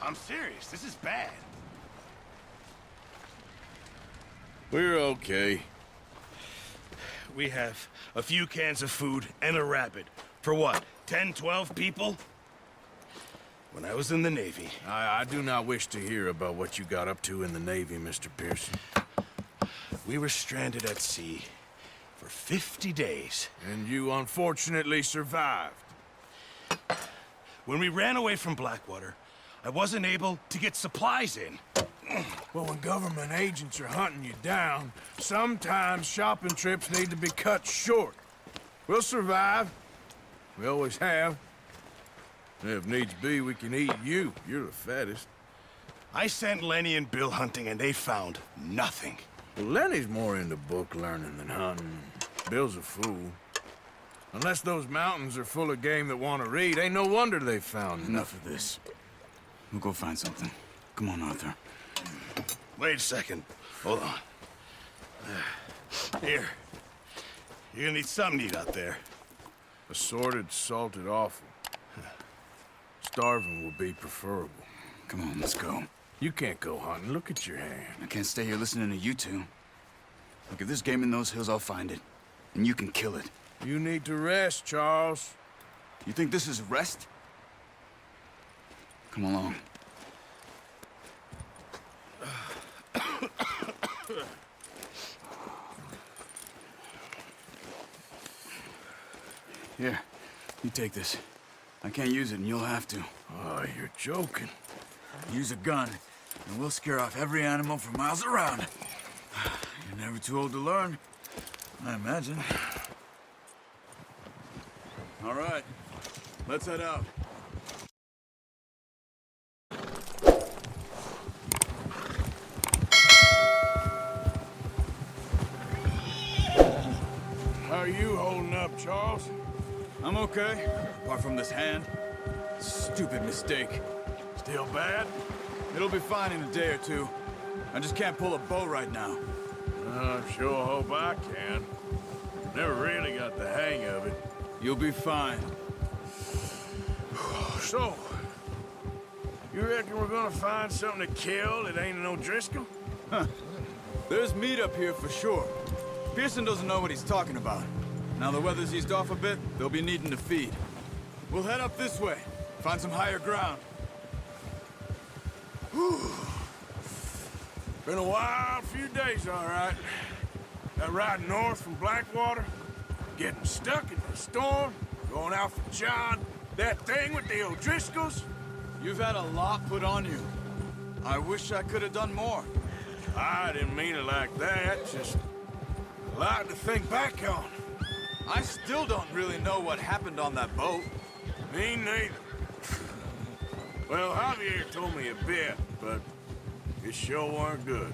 I'm serious. This is bad. We're okay. We have a few cans of food and a rabbit. For what, 10, 12 people? When I was in the Navy... I do not wish to hear about what you got up to in the Navy, Mr. Pearson. We were stranded at sea for 50 days. And you unfortunately survived. When we ran away from Blackwater, I wasn't able to get supplies in. Well, when government agents are hunting you down, sometimes shopping trips need to be cut short. We'll survive. We always have. If needs be, we can eat you. You're the fattest. I sent Lenny and Bill hunting, and they found nothing. Well, Lenny's more into book learning than hunting. Bill's a fool. Unless those mountains are full of game that want to read, ain't no wonder they found Enough of this. We'll go find something. Come on, Arthur. Wait a second. Hold on. Here. You're gonna need something to eat out there. Assorted, salted offal. Starving will be preferable. Come on, let's go. You can't go hunting. Look at your hand. I can't stay here listening to you two. Look, if there's game in those hills, I'll find it. And you can kill it. You need to rest, Charles. You think this is rest? Come along. Here, you take this. I can't use it, and you'll have to. Oh, you're joking. Use a gun, and we'll scare off every animal for miles around. You're never too old to learn, I imagine. All right, let's head out. How are you holding up, Charles? I'm okay, apart from this hand. Stupid mistake. Still bad? It'll be fine in a day or two. I just can't pull a bow right now. I sure hope I can. Never really got the hang of it. You'll be fine. So, you reckon we're gonna find something to kill that ain't no Driscoll? Huh. There's meat up here for sure. Pearson doesn't know what he's talking about. Now the weather's eased off a bit, they'll be needing to feed. We'll head up this way, find some higher ground. Whew. Been a wild few days, all right. That ride north from Blackwater, getting stuck in the storm, going out for John, that thing with the O'Driscolls. You've had a lot put on you. I wish I could have done more. I didn't mean it like that, just a lot to think back on. I still don't really know what happened on that boat. Me neither. Well, Javier told me a bit, but it sure weren't good.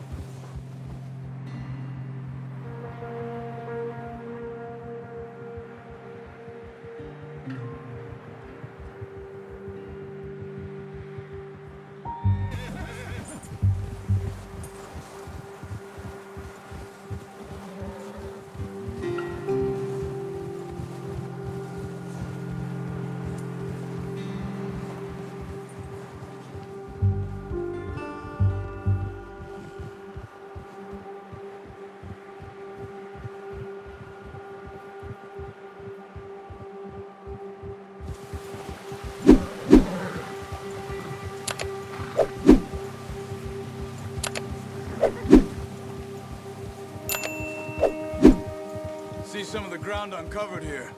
See some of the ground uncovered here.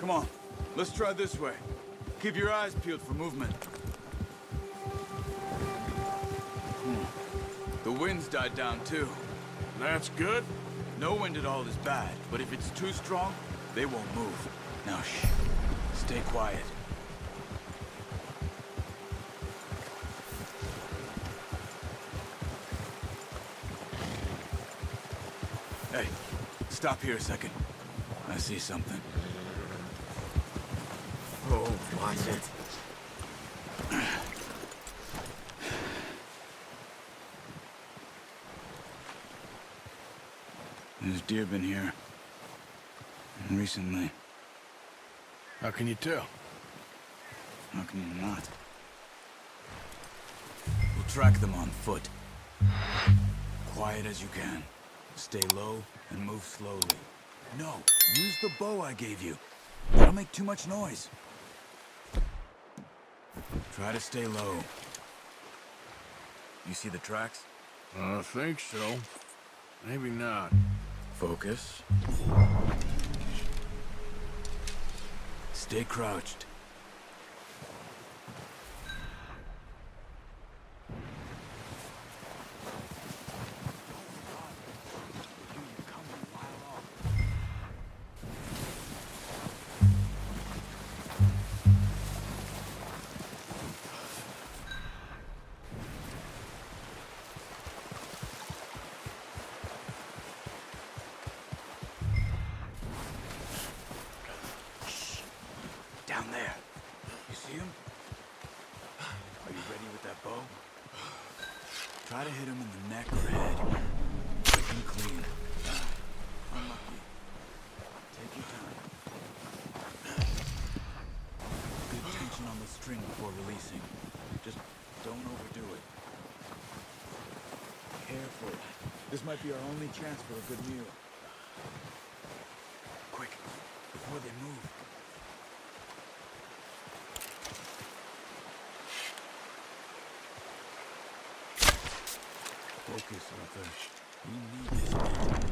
Come on, let's try this way. Keep your eyes peeled for movement. The wind's died down too. That's good. No wind at all is bad, but if it's too strong, they won't move. Now shh, stay quiet. Hey, stop here a second. I see something. Oh, watch it. There's deer been here. Recently. How can you tell? How can you not? We'll track them on foot. Quiet as you can. Stay low and move slowly. No, use the bow I gave you. That'll make too much noise. Try to stay low. You see the tracks? I think so. Maybe not. Focus. Stay crouched. Down there. You see him? Are you ready with that bow? Try to hit him in the neck or head. Quick and clean. Unlucky. Take your time. Good tension on the string before releasing. Just don't overdo it. Careful. This might be our only chance for a good meal. Quick, before they move. Focus, Arthur. We need this meat.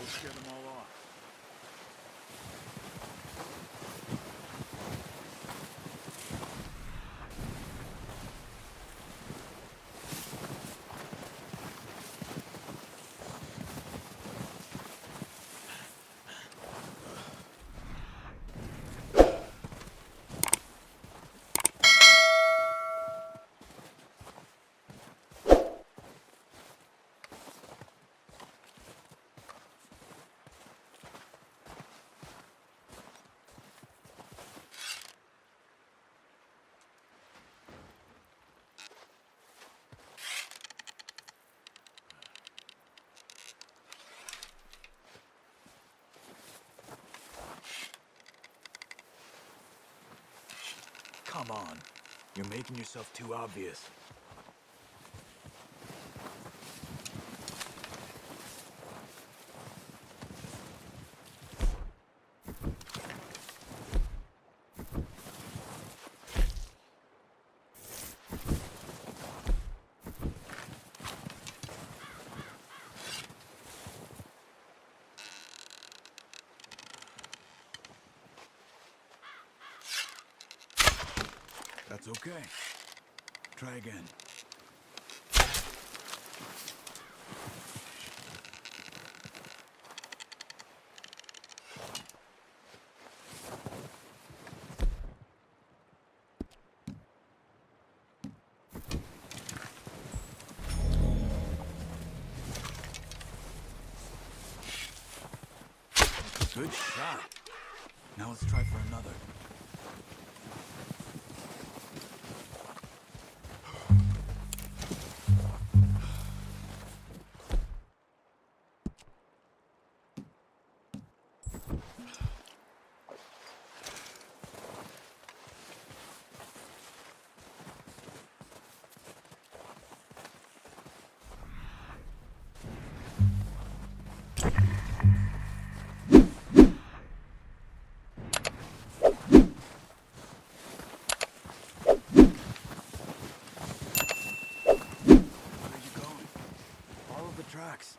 Scare them all off. Come on. You're making yourself too obvious. That's okay. Try again. Good shot. Now let's try for another. Tracks.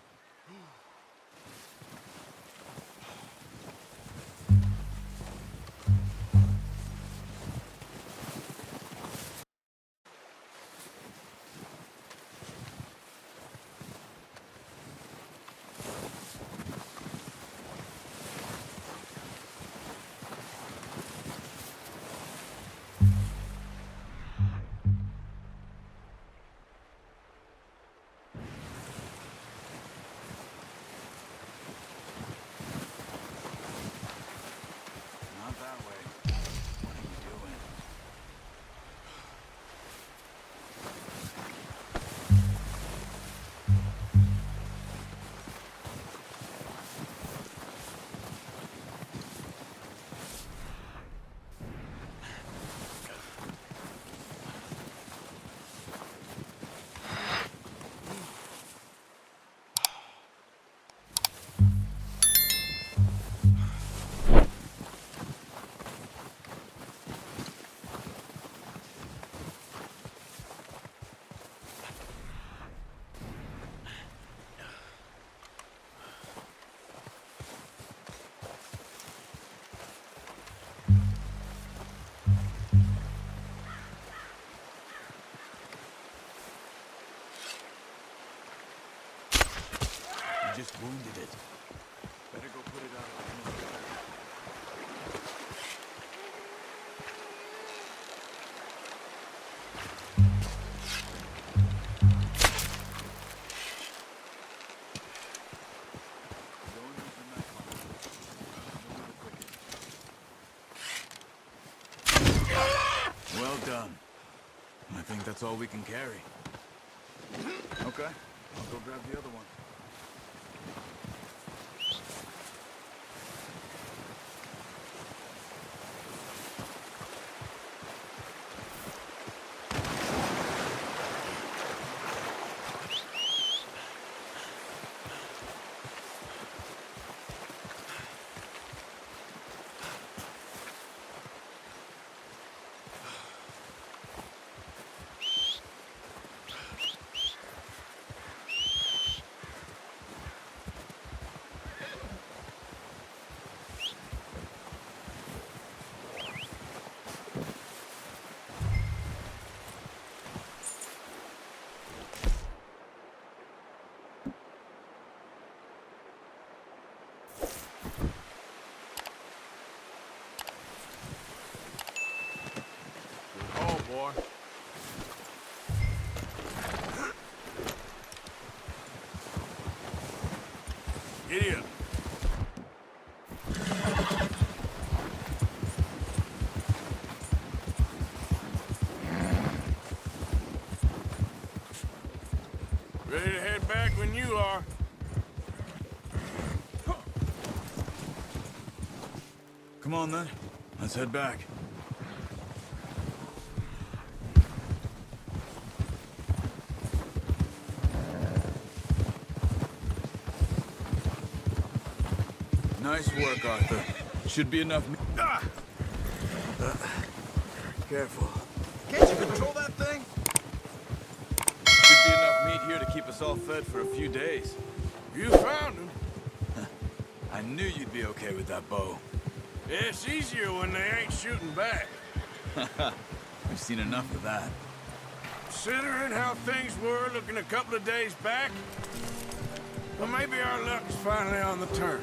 think that's all we can carry. Okay, I'll go grab the other one. Boy. Giddy up. Ready to head back when you are. Come on then, let's head back. Nice work, Arthur. Should be enough meat. Careful. Can't you control that thing? Should be enough meat here to keep us all fed for a few days. You found him. I knew you'd be okay with that bow. Yeah, it's easier when they ain't shooting back. We've seen enough of that. Considering how things were looking a couple of days back, well, maybe our luck's finally on the turn.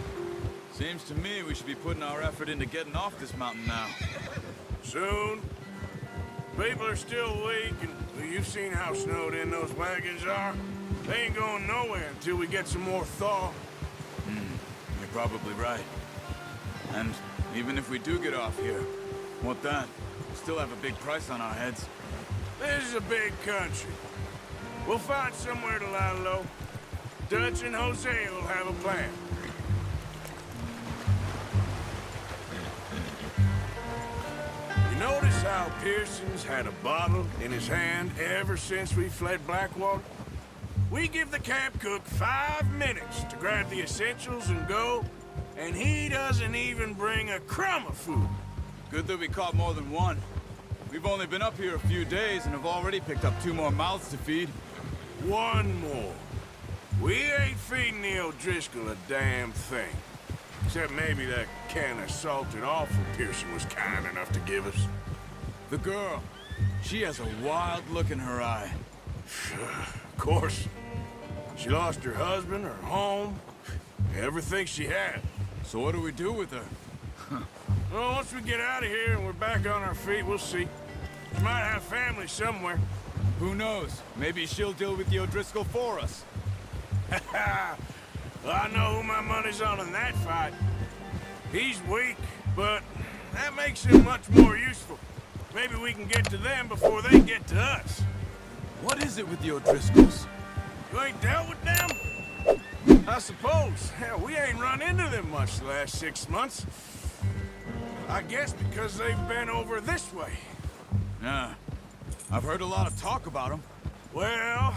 Seems to me we should be putting our effort into getting off this mountain now. Soon. People are still weak, and well, you've seen how snowed in those wagons are. They ain't going nowhere until we get some more thaw. You're probably right. And even if we do get off here, what then? We'll still have a big price on our heads. This is a big country. We'll find somewhere to lie low. Dutch and Jose will have a plan. Notice how Pearson's had a bottle in his hand ever since we fled Blackwater? We give the camp cook 5 minutes to grab the essentials and go, and he doesn't even bring a crumb of food. Good that we caught more than one. We've only been up here a few days and have already picked up 2 more mouths to feed. One more. We ain't feeding the O'Driscoll a damn thing. Except maybe that can of salted offal Pearson was kind enough to give us. The girl. She has a wild look in her eye. Of course. She lost her husband, her home, everything she had. So what do we do with her? Well, once we get out of here and we're back on our feet, we'll see. She might have family somewhere. Who knows? Maybe she'll deal with the O'Driscoll for us. Well, I know who my money's on in that fight. He's weak, but that makes him much more useful. Maybe we can get to them before they get to us. What is it with the O'Driscolls? You ain't dealt with them? I suppose. Hell, we ain't run into them much the last 6 months. I guess because they've been over this way. Yeah. I've heard a lot of talk about them. Well,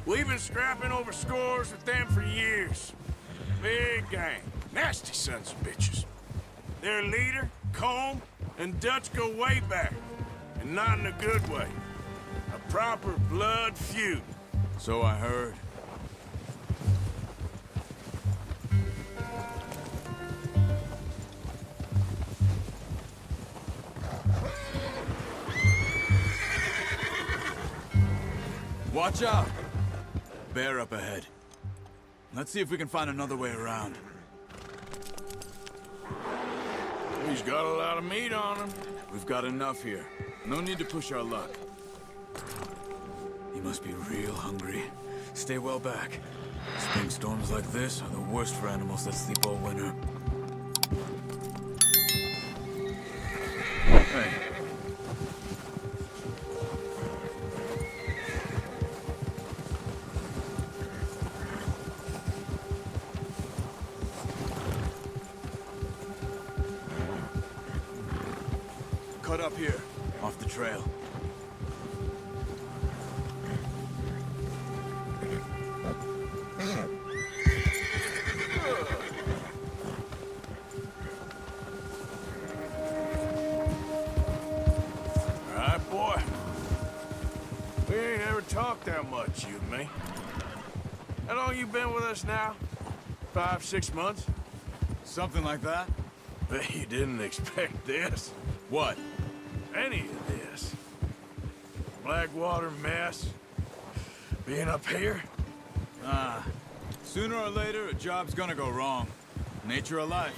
we've been scrapping over scores with them for years. Big gang. Nasty sons of bitches. Their leader, Combe, and Dutch go way back. And not in a good way. A proper blood feud. So I heard. Watch out! Bear up ahead. Let's see if we can find another way around. He's got a lot of meat on him. We've got enough here. No need to push our luck. He must be real hungry. Stay well back. Spring storms like this are the worst for animals that sleep all winter. Hey. cut up here, off the trail. All right, boy. We ain't ever talked that much, you and me. How long you been with us now? 5, 6 months? Something like that? Bet you didn't expect this. What? Any of this. Blackwater mess. Being up here? Sooner or later, a job's gonna go wrong. Nature of life.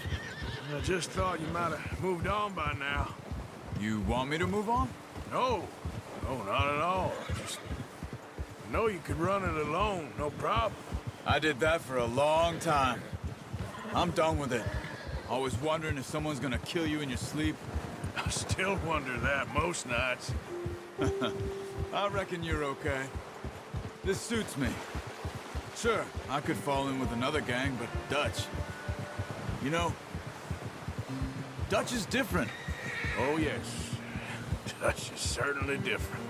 I just thought you might have moved on by now. You want me to move on? No. No, not at all. I know you could run it alone, no problem. I did that for a long time. I'm done with it. Always wondering if someone's gonna kill you in your sleep. I still wonder that most nights. I reckon you're okay. This suits me. Sure, I could fall in with another gang, but Dutch... You know, Dutch is different. Oh, yes. Dutch is certainly different.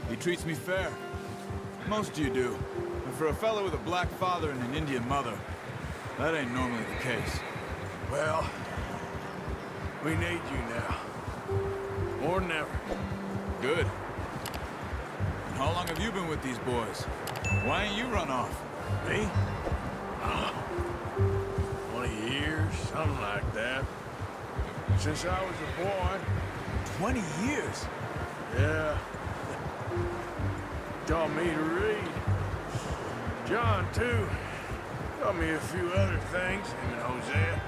He treats me fair. Most of you do. And for a fellow with a black father and an Indian mother, that ain't normally the case. Well, we need you now. More than ever. Good. And how long have you been with these boys? Why ain't you run off? Me? 20 years, something like that. Since I was a boy. 20 years? Yeah. Taught me to read. John, too. Taught me a few other things, him and Hosea.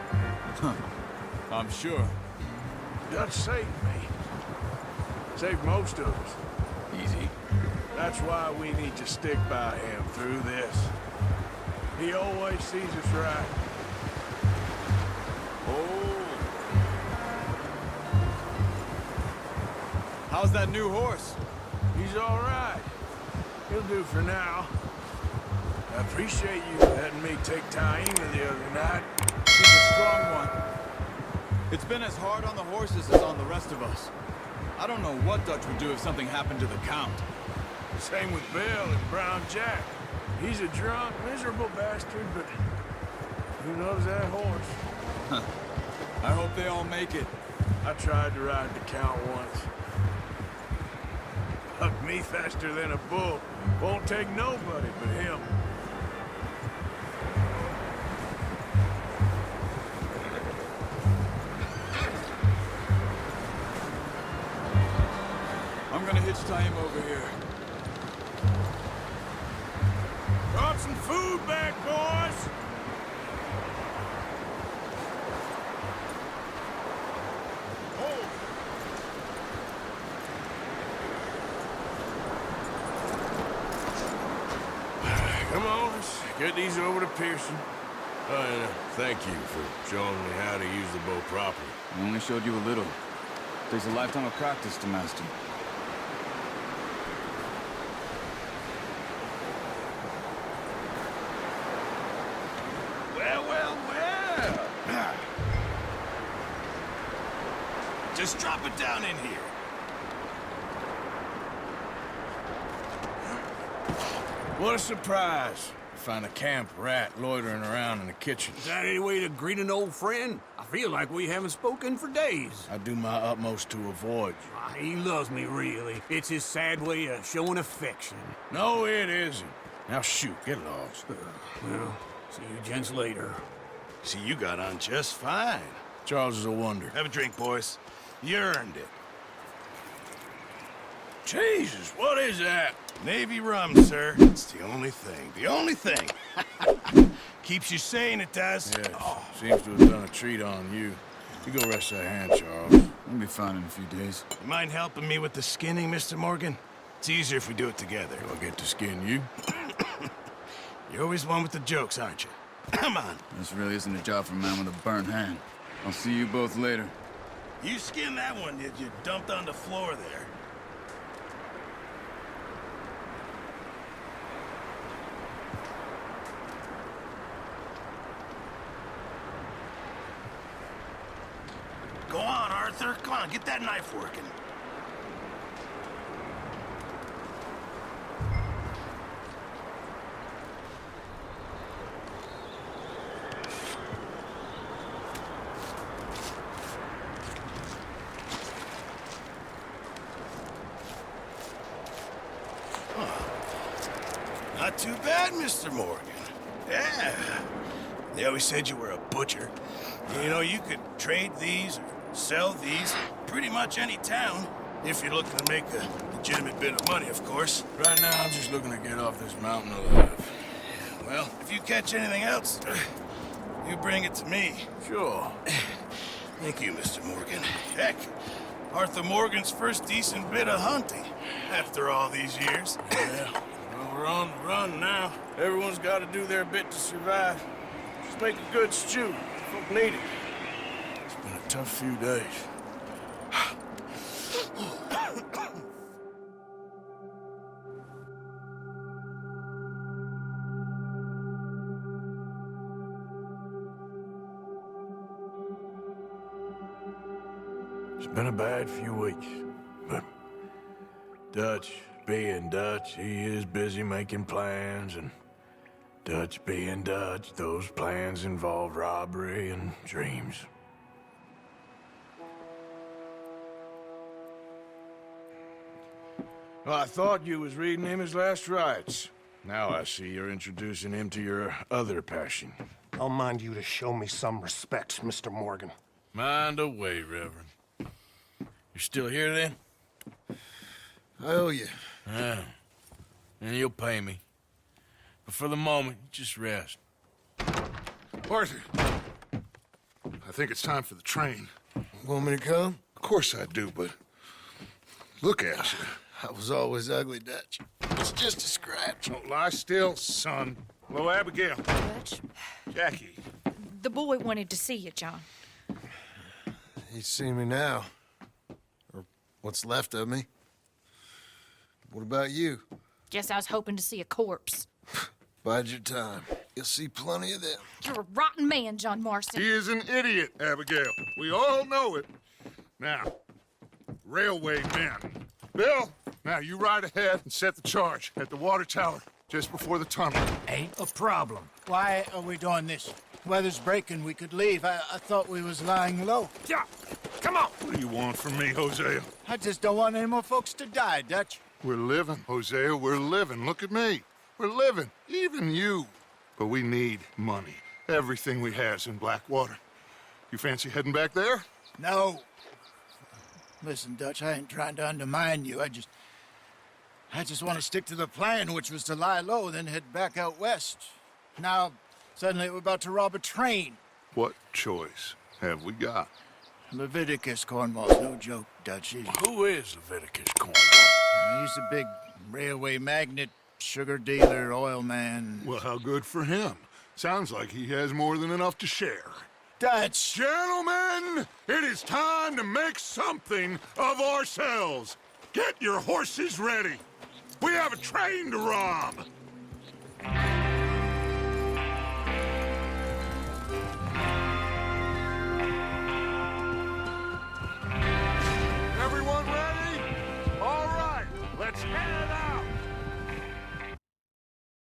I'm sure. Dutch saved me. Saved most of us. Easy. That's why we need to stick by him through this. He always sees us right. Oh. How's that new horse? He's all right. He'll do for now. I appreciate you letting me take Taima the other night. She's a strong one. It's been as hard on the horses as on the rest of us. I don't know what Dutch would do if something happened to the Count. Same with Bill and Brown Jack. He's a drunk, miserable bastard, but who knows that horse? I hope they all make it. I tried to ride the Count once. Hugged me faster than a bull. Won't take nobody but him. I'm gonna hitch Taima over here. Brought some food back, boys! Oh. Come on, let's get these over to Pearson. And thank you for showing me how to use the bow properly. I only showed you a little. Takes a lifetime of practice to master. Well. Just drop it down in here. What a surprise. Find a camp rat loitering around in the kitchen. Is that any way to greet an old friend? I feel like we haven't spoken for days. I do my utmost to avoid you. He loves me, really. It's his sad way of showing affection. No, it isn't. Now shoot, get lost. Well, see you gents later. See, you got on just fine. Charles is a wonder. Have a drink, boys. You earned it. Jesus, what is that? Navy rum, sir. It's the only thing. The only thing. Keeps you sane, it does. Yes, seems to have done a treat on you. You go rest that hand, Charles. We'll be fine in a few days. You mind helping me with the skinning, Mr. Morgan? It's easier if we do it together. Do I get to skin you? You're always one with the jokes, aren't you? Come on. This really isn't a job for a man with a burnt hand. I'll see you both later. You skinned that one that you dumped on the floor there. Go on, Arthur. Come on, get that knife working. Not too bad, Mr. Morgan. Yeah. They always said you were a butcher. You know, you could trade these or sell these pretty much any town if you're looking to make a legitimate bit of money, of course. Right now, I'm just looking to get off this mountain alive. Well, if you catch anything else, you bring it to me. Sure. Thank you, Mr. Morgan. Heck, Arthur Morgan's first decent bit of hunting after all these years. Yeah, well, we're on the run now. Everyone's got to do their bit to survive. Just make a good stew. Folk need it. It's been a tough few days. It's been a bad few weeks, but Dutch being Dutch, he is busy making plans, and Dutch being Dutch, those plans involve robbery and dreams. Well, I thought you was reading him his last rites. Now I see you're introducing him to your other passion. I'll mind you to show me some respect, Mr. Morgan. Mind away, Reverend. You're still here, then? I owe you. Yeah. And you'll pay me. But for the moment, just rest. Arthur, I think it's time for the train. Want me to come? Of course I do, but look at you. I was always ugly, Dutch. It's just a scratch. Don't lie still, son. Hello, Abigail. Dutch, Jackie. the boy wanted to see you, John. He's seen me now. Or what's left of me. What about you? Guess I was hoping to see a corpse. Bide your time. You'll see plenty of them. You're a rotten man, John Marston. He is an idiot, Abigail. We all know it. Now, railway men. Bill, now you ride ahead and set the charge at the water tower just before the tunnel. Ain't a problem. Why are we doing this? Weather's breaking. We could leave. I thought we was lying low. Yeah, come on. What do you want from me, Hosea? I just don't want any more folks to die, Dutch. We're living, Hosea. We're living. Look at me. We're living. Even you. But we need money. Everything we has in Blackwater. You fancy heading back there? No. Listen, Dutch, I ain't trying to undermine you. I just want to stick to the plan, which was to lie low, then head back out west. Now, suddenly we're about to rob a train. What choice have we got? Leviticus, Cornwall's no joke, Dutch. Who is Leviticus Cornwall? He's a big railway magnate, sugar dealer, oil man. Well, how good for him. Sounds like he has more than enough to share. Dutch! Gentlemen, it is time to make something of ourselves. Get your horses ready. We have a train to rob.